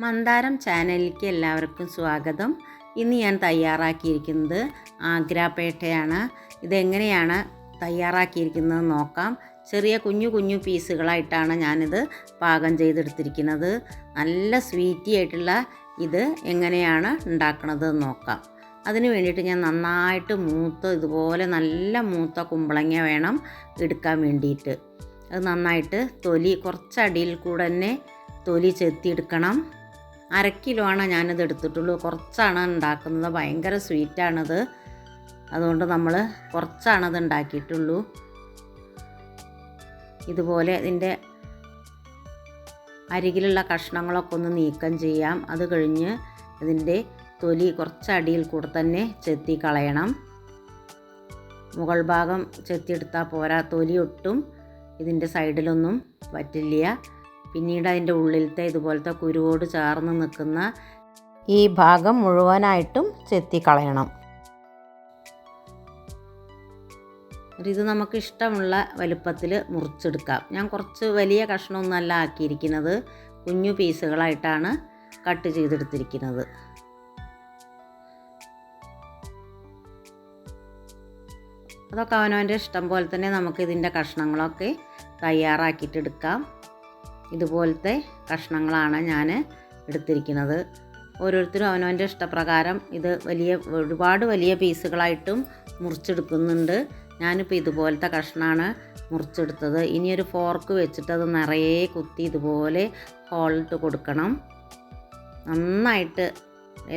മന്ദാരം ചാനലിലേക്ക് എല്ലാവർക്കും സ്വാഗതം. ഇന്ന് ഞാൻ തയ്യാറാക്കിയിരിക്കുന്നത് ആഗ്രാപേട്ടയാണ്. ഇതെങ്ങനെയാണ് തയ്യാറാക്കിയിരിക്കുന്നത് നോക്കാം. ചെറിയ കുഞ്ഞു പീസുകളായിട്ടാണ് ഞാനിത് പാകം ചെയ്തെടുത്തിരിക്കുന്നത്. നല്ല സ്വീറ്റി ആയിട്ടുള്ള ഇത് എങ്ങനെയാണ് ഉണ്ടാക്കുന്നത് നോക്കാം. അതിന് വേണ്ടിയിട്ട് ഞാൻ നന്നായിട്ട് ഇതുപോലെ നല്ല മൂത്ത കുമ്പളങ്ങ വേണം എടുക്കാൻ വേണ്ടിയിട്ട്. അത് നന്നായിട്ട് കുറച്ചടിയിൽ കൂടെ തന്നെ തൊലി ചെത്തിയെടുക്കണം. 1/2 കിലോ ആണ് ഞാനിത് എടുത്തിട്ടുള്ളൂ. കുറച്ചാണ് ഉണ്ടാക്കുന്നത്, ഭയങ്കര സ്വീറ്റാണത്. അതുകൊണ്ട് നമ്മൾ കുറച്ചാണത് ഉണ്ടാക്കിയിട്ടുള്ളൂ. ഇതുപോലെ ഇതിൻ്റെ അരികിലുള്ള കഷ്ണങ്ങളൊക്കെ ഒന്ന് നീക്കം ചെയ്യാം. അത് കഴിഞ്ഞ് ഇതിൻ്റെ തൊലി കുറച്ചടിയിൽ കൂടെ തന്നെ ചെത്തി കളയണം. മുകൾ ഭാഗം ചെത്തിയെടുത്താൽ പോരാ, തൊലി ഒട്ടും ഇതിൻ്റെ സൈഡിലൊന്നും പറ്റില്ല. പിന്നീട് അതിൻ്റെ ഉള്ളിലത്തെ ഇതുപോലത്തെ കുരുവോട് ചേർന്ന് നിൽക്കുന്ന ഈ ഭാഗം മുഴുവനായിട്ടും ചെത്തിക്കളയണം. ഇത് നമുക്ക് ഇഷ്ടമുള്ള വലുപ്പത്തിൽ മുറിച്ചെടുക്കാം. ഞാൻ കുറച്ച് വലിയ കഷ്ണമൊന്നുമല്ല ആക്കിയിരിക്കുന്നത്, കുഞ്ഞു പീസുകളായിട്ടാണ് കട്ട് ചെയ്തെടുത്തിരിക്കുന്നത്. അതൊക്കെ അവനവൻ്റെ ഇഷ്ടം പോലെ തന്നെ നമുക്ക് ഇതിൻ്റെ കഷ്ണങ്ങളൊക്കെ തയ്യാറാക്കിയിട്ടെടുക്കാം. ഇതുപോലത്തെ കഷ്ണങ്ങളാണ് ഞാൻ എടുത്തിരിക്കുന്നത്. ഓരോരുത്തരും അവനവൻ്റെ ഇഷ്ടപ്രകാരം ഇത് ഒരുപാട് വലിയ പീസുകളായിട്ടും മുറിച്ചെടുക്കുന്നുണ്ട്. ഞാനിപ്പോൾ ഇതുപോലത്തെ കഷ്ണമാണ് മുറിച്ചെടുത്തത്. ഇനിയൊരു ഫോർക്ക് വെച്ചിട്ട് അത് നിറയെ കുത്തി ഇതുപോലെ ഹോളിട്ട് കൊടുക്കണം. നന്നായിട്ട്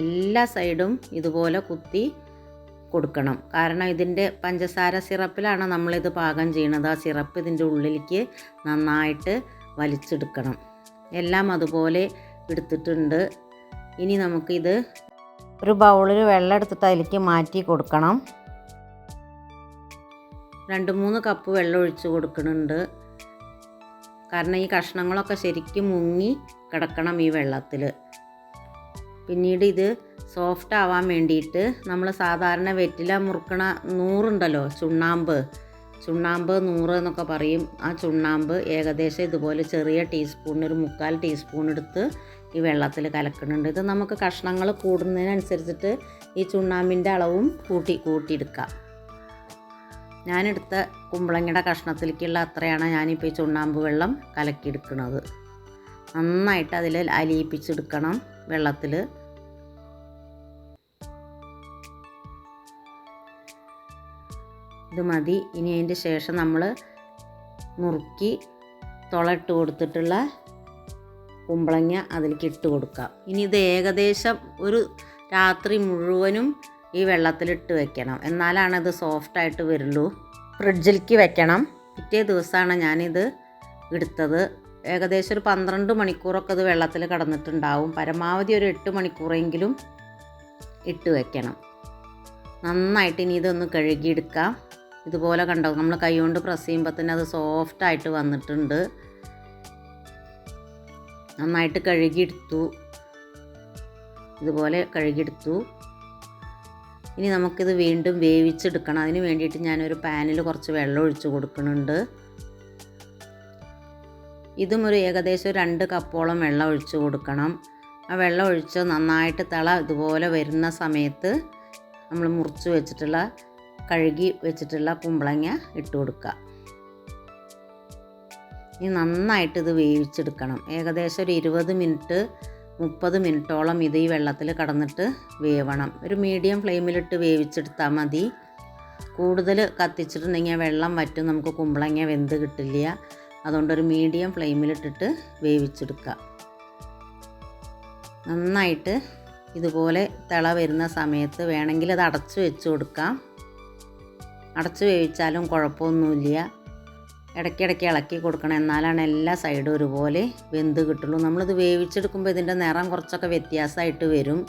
എല്ലാ സൈഡും ഇതുപോലെ കുത്തി കൊടുക്കണം. കാരണം ഇതിൻ്റെ പഞ്ചസാര സിറപ്പിലാണ് നമ്മളിത് പാകം ചെയ്യുന്നത്. ആ സിറപ്പ് ഇതിൻ്റെ ഉള്ളിലേക്ക് നന്നായിട്ട് വലിച്ചെടുക്കണം. എല്ലാം അതുപോലെ എടുത്തിട്ടുണ്ട്. ഇനി നമുക്കിത് ഒരു ബൗളിൽ വെള്ളം എടുത്തിട്ട് അതിലേക്ക് മാറ്റി കൊടുക്കണം. 2-3 കപ്പ് വെള്ളം ഒഴിച്ച് കൊടുക്കുന്നുണ്ട്. കാരണം ഈ കഷ്ണങ്ങളൊക്കെ ശരിക്കും മുങ്ങി കിടക്കണം ഈ വെള്ളത്തിൽ. പിന്നീട് ഇത് സോഫ്റ്റ് ആവാൻ വേണ്ടിയിട്ട് നമ്മൾ സാധാരണ വെറ്റില മുറുക്കണ നൂറുണ്ടല്ലോ, ചുണ്ണാമ്പ് 100 എന്നൊക്കെ പറയും. ആ ചുണ്ണാമ്പ് ഏകദേശം ഇതുപോലെ ചെറിയ ടീസ്പൂണിന് ഒരു 3/4 ടീസ്പൂൺ എടുത്ത് ഈ വെള്ളത്തിൽ കലക്കുന്നുണ്ട്. ഇത് നമുക്ക് കഷ്ണങ്ങൾ കൂടുന്നതിനനുസരിച്ചിട്ട് ഈ ചുണ്ണാമ്പിൻ്റെ അളവും കൂട്ടിയെടുക്കാം. ഞാനെടുത്ത കുമ്പളങ്ങയുടെ കഷ്ണത്തിലേക്കുള്ള അത്രയാണ് ഞാനിപ്പോൾ ഈ ചുണ്ണാമ്പ് വെള്ളം കലക്കിയെടുക്കുന്നത്. നന്നായിട്ട് അതിൽ അലിയിപ്പിച്ചെടുക്കണം വെള്ളത്തിൽ. ഇത് മതി. ഇനി അതിൻ്റെ ശേഷം നമ്മൾ നുറുക്കി തുളയിട്ട് കൊടുത്തിട്ടുള്ള കുമ്പളങ്ങ അതിലേക്ക് ഇട്ട് കൊടുക്കാം. ഇനി ഇത് ഏകദേശം ഒരു രാത്രി മുഴുവനും ഈ വെള്ളത്തിലിട്ട് വെക്കണം. എന്നാലാണ് ഇത് സോഫ്റ്റായിട്ട് വരുള്ളൂ. ഫ്രിഡ്ജിലേക്ക് വെക്കണം. പിറ്റേ ദിവസമാണ് ഞാനിത് എടുത്തത്. ഏകദേശം ഒരു 12 മണിക്കൂറൊക്കെ ഇത് വെള്ളത്തിൽ കിടന്നിട്ടുണ്ടാവും. പരമാവധി ഒരു 8 മണിക്കൂറെങ്കിലും ഇട്ട് വെക്കണം. നന്നായിട്ട് ഇനി ഇതൊന്ന് കഴുകിയെടുക്കാം. ഇതുപോലെ കണ്ടോ, നമ്മൾ കൈ കൊണ്ട് പ്രസ് ചെയ്യുമ്പോൾ തന്നെ അത് സോഫ്റ്റായിട്ട് വന്നിട്ടുണ്ട്. നന്നായിട്ട് കഴുകിയെടുത്തു. ഇതുപോലെ കഴുകിയെടുത്തു. ഇനി നമുക്കിത് വീണ്ടും വേവിച്ചെടുക്കണം. അതിന് വേണ്ടിയിട്ട് ഞാനൊരു പാനിൽ കുറച്ച് വെള്ളം ഒഴിച്ച് കൊടുക്കുന്നുണ്ട്. ഇതും ഒരു ഏകദേശം 2 കപ്പോളം വെള്ളം ഒഴിച്ച് കൊടുക്കണം. ആ വെള്ളം ഒഴിച്ച് നന്നായിട്ട് ഇതുപോലെ വരുന്ന സമയത്ത് നമ്മൾ കഴുകി വെച്ചിട്ടുള്ള കുമ്പളങ്ങ ഇട്ട് കൊടുക്കുക. ഇനി നന്നായിട്ട് ഇത് വേവിച്ചെടുക്കണം. ഏകദേശം ഒരു 20-30 മിനിറ്റോളം ഇത് ഈ വെള്ളത്തിൽ കടന്നിട്ട് വേവണം. ഒരു മീഡിയം ഫ്ലെയിമിലിട്ട് വേവിച്ചെടുത്താൽ മതി. കൂടുതൽ കത്തിച്ചിട്ടുണ്ടെങ്കിൽ വെള്ളം വറ്റും, നമുക്ക് കുമ്പളങ്ങ വെന്ത് കിട്ടില്ല. അതുകൊണ്ടൊരു മീഡിയം ഫ്ലെയിമിലിട്ടിട്ട് വേവിച്ചെടുക്കുക. നന്നായിട്ട് ഇതുപോലെ വരുന്ന സമയത്ത് വേണമെങ്കിൽ അത് അടച്ചു വെച്ച് കൊടുക്കാം. അടച്ചു വേവിച്ചാലും കുഴപ്പമൊന്നുമില്ല. ഇടയ്ക്കിടയ്ക്ക് ഇളക്കി കൊടുക്കണം. എന്നാലാണ് എല്ലാ സൈഡും ഒരുപോലെ വെന്ത് കിട്ടുള്ളൂ. നമ്മളിത് വേവിച്ചെടുക്കുമ്പോൾ ഇതിൻ്റെ നിറം കുറച്ചൊക്കെ വ്യത്യാസമായിട്ട് വരും.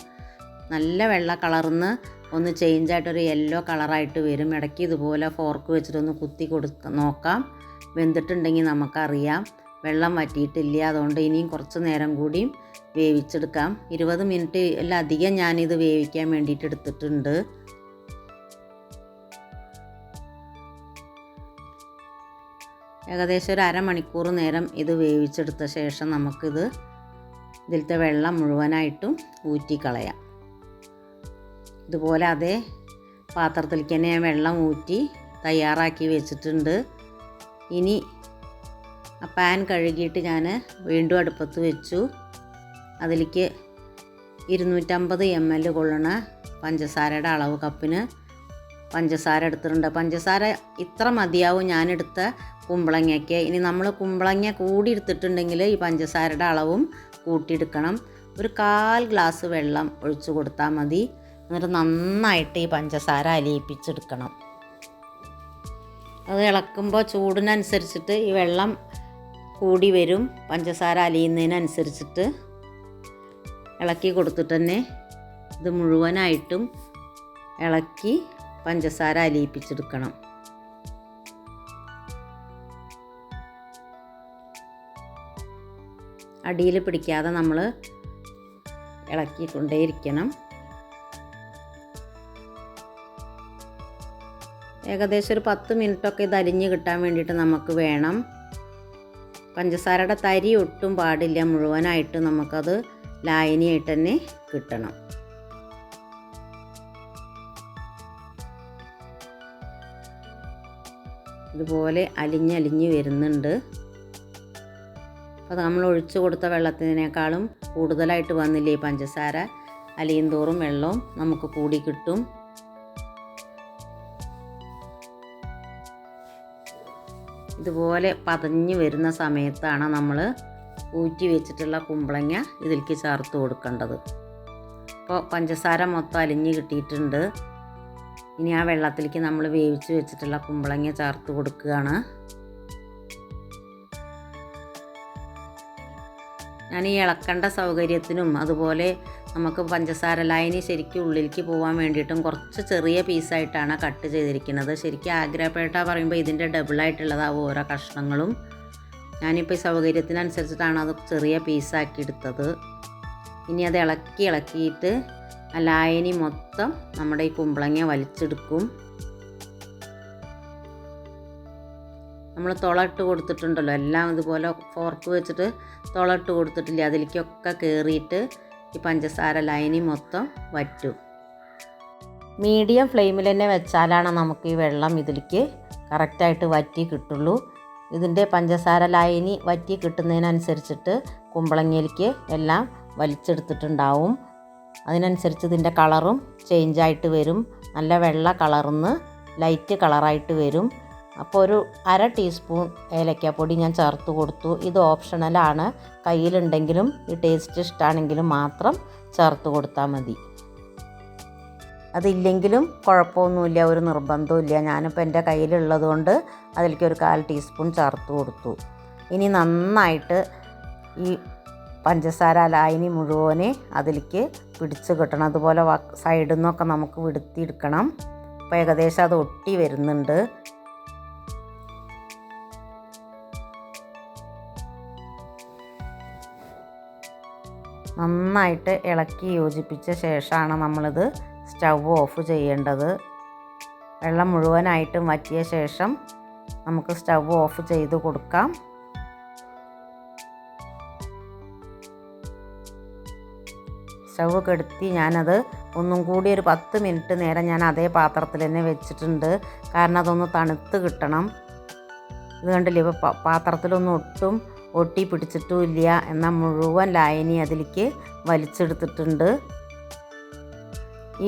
നല്ല വെള്ള കളർന്ന് ഒന്ന് ചേഞ്ചായിട്ടൊരു യെല്ലോ കളറായിട്ട് വരും. ഇടയ്ക്ക് ഇതുപോലെ ഫോർക്ക് വെച്ചിട്ടൊന്ന് കുത്തി നോക്കാം. വെന്തിട്ടുണ്ടെങ്കിൽ നമുക്കറിയാം. വെള്ളം വറ്റിയിട്ടില്ല. അതുകൊണ്ട് ഇനിയും കുറച്ച് നേരം കൂടിയും വേവിച്ചെടുക്കാം. 20 മിനിറ്റിലധികം ഞാനിത് വേവിക്കാൻ വേണ്ടിയിട്ട് എടുത്തിട്ടുണ്ട്. ഏകദേശം ഒരു അരമണിക്കൂർ നേരം ഇത് വേവിച്ചെടുത്ത ശേഷം നമുക്കിത് ഇതിലത്തെ വെള്ളം മുഴുവനായിട്ടും ഊറ്റിക്കളയാം. ഇതുപോലെ അതേ പാത്രത്തിലേക്ക് തന്നെ ഞാൻ വെള്ളം ഊറ്റി തയ്യാറാക്കി വെച്ചിട്ടുണ്ട്. ഇനി ആ പാൻ കഴുകിയിട്ട് ഞാൻ വീണ്ടും അടുപ്പത്ത് വെച്ചു. അതിലേക്ക് 250 ml കൊള്ളണ പഞ്ചസാരയുടെ അളവ് കപ്പിന് പഞ്ചസാര എടുത്തിട്ടുണ്ട്. പഞ്ചസാര ഇത്ര മതിയാവും ഞാനെടുത്ത കുമ്പളങ്ങയ്ക്ക്. ഇനി നമ്മൾ കുമ്പളങ്ങ കൂടി എടുത്തിട്ടുണ്ടെങ്കിൽ ഈ പഞ്ചസാരയുടെ അളവും കൂട്ടിയെടുക്കണം. ഒരു 1/4 ഗ്ലാസ് വെള്ളം ഒഴിച്ചു കൊടുത്താൽ മതി. എന്നിട്ട് നന്നായിട്ട് ഈ പഞ്ചസാര അലിയിപ്പിച്ചെടുക്കണം. അത് ഇളക്കുമ്പോൾ ചൂടിനനുസരിച്ചിട്ട് ഈ വെള്ളം കൂടി വരും. പഞ്ചസാര അലിയുന്നതിനനുസരിച്ചിട്ട് ഇളക്കി കൊടുത്തിട്ട് തന്നെ ഇത് മുഴുവനായിട്ടും ഇളക്കി പഞ്ചസാര അലിയിപ്പിച്ചെടുക്കണം. അടിയിൽ പിടിക്കാതെ നമ്മൾ ഇളക്കിക്കൊണ്ടേയിരിക്കണം. ഏകദേശം ഒരു 10 മിനിറ്റൊക്കെ ഇത് അലിഞ്ഞ് കിട്ടാൻ വേണ്ടിയിട്ട് നമുക്ക് വേണം. പഞ്ചസാരയുടെ തരി ഒട്ടും പാടില്ല, മുഴുവനായിട്ട് നമുക്കത് ലായനിയായിട്ട് തന്നെ കിട്ടണം. ഇതുപോലെ അലിഞ്ഞ് വരുന്നുണ്ട്. അപ്പോൾ നമ്മൾ ഒഴിച്ചു കൊടുത്ത വെള്ളത്തിനേക്കാളും കൂടുതലായിട്ട് വന്നില്ലേ ഈ പഞ്ചസാര. അലിയും തോറും വെള്ളവും നമുക്ക് കൂടി കിട്ടും. ഇതുപോലെ പതഞ്ഞ് വരുന്ന സമയത്താണ് നമ്മൾ ഊറ്റി വെച്ചിട്ടുള്ള കുമ്പളങ്ങ ഇതിലേക്ക് ചേർത്ത് കൊടുക്കേണ്ടത്. അപ്പോൾ പഞ്ചസാര മൊത്തം അലിഞ്ഞ് കിട്ടിയിട്ടുണ്ട്. ഇനി ആ വെള്ളത്തിലേക്ക് നമ്മൾ വേവിച്ച് വെച്ചിട്ടുള്ള കുമ്പളങ്ങ ചേർത്ത് കൊടുക്കുകയാണ്. ഞാൻ ഈ ഇളക്കേണ്ട സൗകര്യത്തിനും അതുപോലെ നമുക്ക് പഞ്ചസാര ലായനി ശരിക്കും ഉള്ളിലേക്ക് പോകാൻ വേണ്ടിയിട്ടും കുറച്ച് ചെറിയ പീസായിട്ടാണ് കട്ട് ചെയ്തിരിക്കുന്നത്. ശരിക്കും ആഗ്രാപേട്ട പറയുമ്പോൾ ഇതിൻ്റെ ഡബിളായിട്ടുള്ളതാവും ഓരോ കഷ്ണങ്ങളും. ഞാനിപ്പോൾ ഈ സൗകര്യത്തിനനുസരിച്ചിട്ടാണ് അത് ചെറിയ പീസാക്കി എടുത്തത്. ഇനി അത് ഇളക്കിയിട്ട് ആ ലായനി മൊത്തം നമ്മുടെ ഈ കുമ്പളങ്ങ വലിച്ചെടുക്കും. നമ്മൾ തുളയിട്ട് കൊടുത്തിട്ടുണ്ടല്ലോ, എല്ലാം ഇതുപോലെ ഫോർക്ക് വെച്ചിട്ട് തുളയിട്ട് കൊടുത്തിട്ടില്ല, അതിലേക്കൊക്കെ കയറിയിട്ട് ഈ പഞ്ചസാര ലായനി മൊത്തം വറ്റും. മീഡിയം ഫ്ലെയിമിൽ തന്നെ വെച്ചാലാണ് നമുക്ക് ഈ വെള്ളം ഇതിലേക്ക് കറക്റ്റായിട്ട് വറ്റി കിട്ടുള്ളൂ. ഇതിൻ്റെ പഞ്ചസാര ലായനി വറ്റി കിട്ടുന്നതിനനുസരിച്ചിട്ട് കുമ്പളങ്ങയിലേക്ക് എല്ലാം വലിച്ചെടുത്തിട്ടുണ്ടാവും. അതിനനുസരിച്ച് ഇതിൻ്റെ കളറും ചേഞ്ചായിട്ട് വരും. നല്ല വെള്ള കളർന്ന് ലൈറ്റ് കളറായിട്ട് വരും. അപ്പോൾ ഒരു 1/2 ടീസ്പൂൺ ഏലക്കാപ്പൊടി ഞാൻ ചേർത്ത് കൊടുത്തു. ഇത് ഓപ്ഷണലാണ്. കയ്യിലുണ്ടെങ്കിലും ഈ ടേസ്റ്റ് ഇഷ്ടമാണെങ്കിലും മാത്രം ചേർത്ത് കൊടുത്താൽ മതി. അതില്ലെങ്കിലും കുഴപ്പമൊന്നുമില്ല, ഒരു നിർബന്ധമില്ല. ഞാനിപ്പോൾ എൻ്റെ കയ്യിലുള്ളത് കൊണ്ട് അതിലേക്ക് ഒരു 1/4 ടീസ്പൂൺ ചേർത്ത് കൊടുത്തു. ഇനി നന്നായിട്ട് ഈ പഞ്ചസാര ലായനി മുഴുവനെ അതിലേക്ക് പിടിച്ച് കിട്ടണം. അതുപോലെ സൈഡിൽ നിന്നൊക്കെ നമുക്ക് വിടുത്തിയെടുക്കണം. അപ്പോൾ ഏകദേശം അത് ഒട്ടി വരുന്നുണ്ട്. നന്നായിട്ട് ഇളക്കി യോജിപ്പിച്ച ശേഷമാണ് നമ്മളിത് സ്റ്റൗ ഓഫ് ചെയ്യേണ്ടത്. വെള്ളം മുഴുവനായിട്ടും വറ്റിയ ശേഷം നമുക്ക് സ്റ്റൗ ഓഫ് ചെയ്ത് കൊടുക്കാം. സ്റ്റൗ കെടുത്തി ഞാനത് ഒന്നും കൂടി ഒരു 10 മിനിറ്റ് നേരം ഞാൻ അതേ പാത്രത്തിൽ തന്നെ വെച്ചിട്ടുണ്ട്. കാരണം അതൊന്ന് തണുത്ത് കിട്ടണം. ഇത് കണ്ടില്ലേ, ഇപ്പോൾ പാത്രത്തിലൊന്നും ഒട്ടും ഒട്ടി പിടിച്ചിട്ടുമില്ല. എന്നാൽ മുഴുവൻ ലായനി അതിലേക്ക് വലിച്ചെടുത്തിട്ടുണ്ട്. ഈ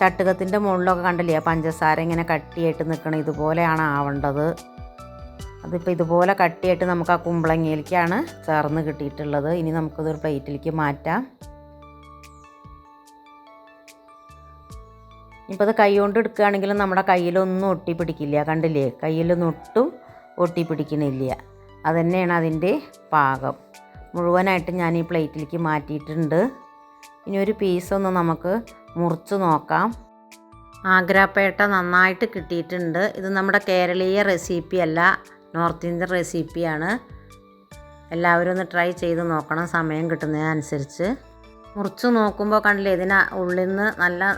ചട്ടുകത്തിൻ്റെ മുകളിലൊക്കെ കണ്ടില്ലേ പഞ്ചസാര ഇങ്ങനെ കട്ടിയായിട്ട് നിൽക്കണം, ഇതുപോലെയാണ് ആവേണ്ടത്. അതിപ്പോൾ ഇതുപോലെ കട്ടിയായിട്ട് നമുക്ക് ആ കുമ്പളങ്ങയിലേക്കാണ് ചേർന്ന് കിട്ടിയിട്ടുള്ളത്. ഇനി നമുക്കതൊരു പ്ലേറ്റിലേക്ക് മാറ്റാം. ഇപ്പോൾ അത് കൈ കൊണ്ട് എടുക്കുകയാണെങ്കിലും നമ്മുടെ കയ്യിലൊന്നും ഒട്ടി പിടിക്കില്ല. കണ്ടില്ലേ, കയ്യിലൊന്നും ഒട്ടും ഒട്ടി പിടിക്കണില്ല. അതുതന്നെയാണ് അതിൻ്റെ പാകം. മുഴുവനായിട്ട് ഞാൻ ഈ പ്ലേറ്റിലേക്ക് മാറ്റിയിട്ടുണ്ട്. ഇനി ഒരു പീസൊന്ന് നമുക്ക് മുറിച്ച് നോക്കാം. ആഗ്രാപേട്ട നന്നായിട്ട് കിട്ടിയിട്ടുണ്ട്. ഇത് നമ്മുടെ കേരളീയ റെസിപ്പി അല്ല, നോർത്ത് ഇന്ത്യൻ റെസിപ്പിയാണ്. എല്ലാവരും ഒന്ന് ട്രൈ ചെയ്ത് നോക്കണം സമയം കിട്ടുന്നതിനനുസരിച്ച്. മുറിച്ച് നോക്കുമ്പോൾ കണ്ടില്ലേ, ഇതിന് ഉള്ളിൽ നിന്ന് നല്ല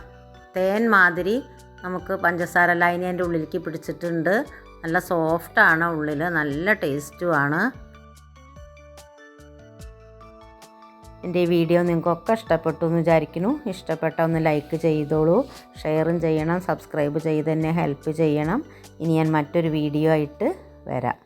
തേൻ മാതിരി നമുക്ക് പഞ്ചസാര ലായനി അതിൻ്റെ ഉള്ളിലേക്ക് പിടിച്ചിട്ടുണ്ട്. നല്ല സോഫ്റ്റാണ് ഉള്ളിൽ, നല്ല ടേസ്റ്റുമാണ്. എൻ്റെ ഈ വീഡിയോ നിങ്ങൾക്കൊക്കെ ഇഷ്ടപ്പെട്ടു എന്ന് വിചാരിക്കുന്നു. ഇഷ്ടപ്പെട്ട ഒന്ന് ലൈക്ക് ചെയ്തോളൂ, ഷെയറും ചെയ്യണം, സബ്സ്ക്രൈബ് ചെയ്ത് തന്നെ ഹെൽപ്പ് ചെയ്യണം. ഇനി ഞാൻ മറ്റൊരു വീഡിയോ ആയിട്ട് വരാം.